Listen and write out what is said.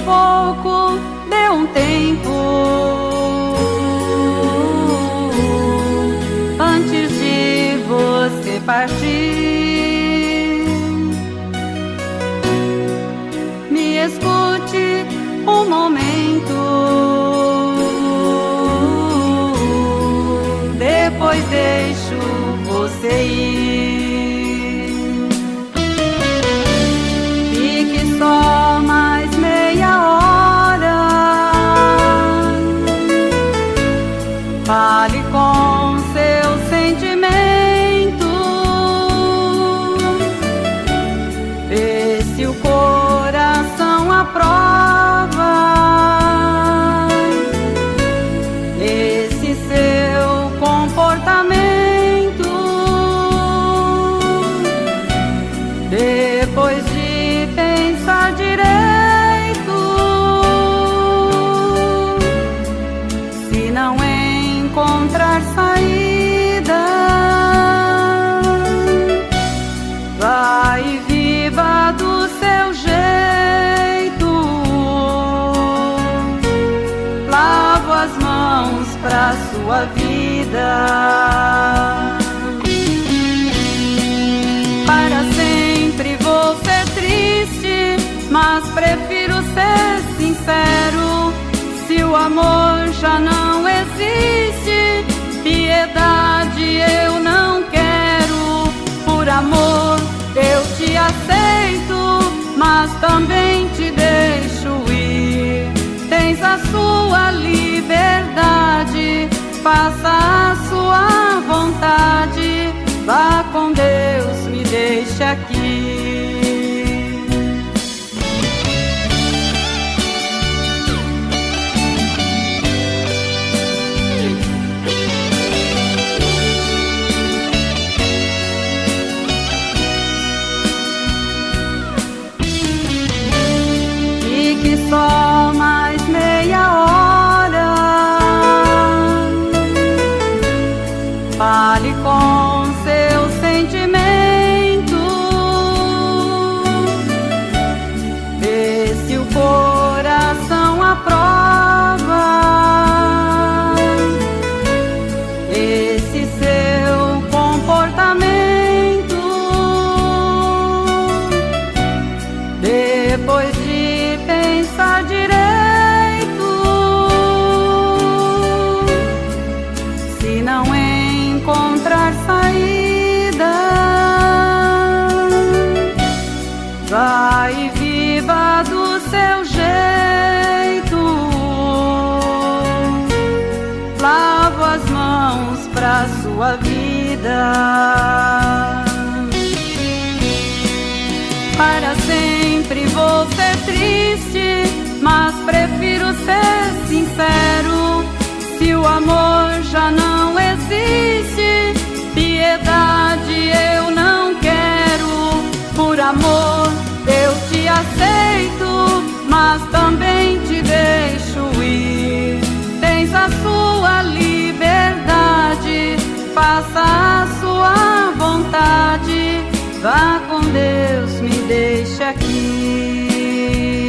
pouco, dê um tempo antes de você partir. Me escute um momento, depois deixo você ir. Fique só mais meia hora, fale com seu sentimento, vê se o coração aprova esse seu comportamento. Depois de pensar direito, se não encontrar saída, vai e viva do seu jeito. Lavo as mãos pra sua vida. Para sempre vou ser triste, mas prefiro ser sincero. Se o amor já não existe, piedade eu não quero. Por amor eu te aceito, mas também te deixo ir. Tens a sua liberdade, faça a sua vontade. Vá com Deus, me deixe aqui. Fique só mais meia hora, fale com seu sentimento, vê se o coração aprova esse seu comportamento. Depois de pensar direito, se não encontrar saída, vai e viva do seu jeito. Lavo as mãos pra sua vida. Para sempre vou ser triste, mas prefiro ser sincero. Se o amor já não existe, piedade eu não quero. Por amor eu te aceito, mas também te deixo ir. Tens a sua liberdade, faça a sua vontade. Vá com Deus, me deixe aqui.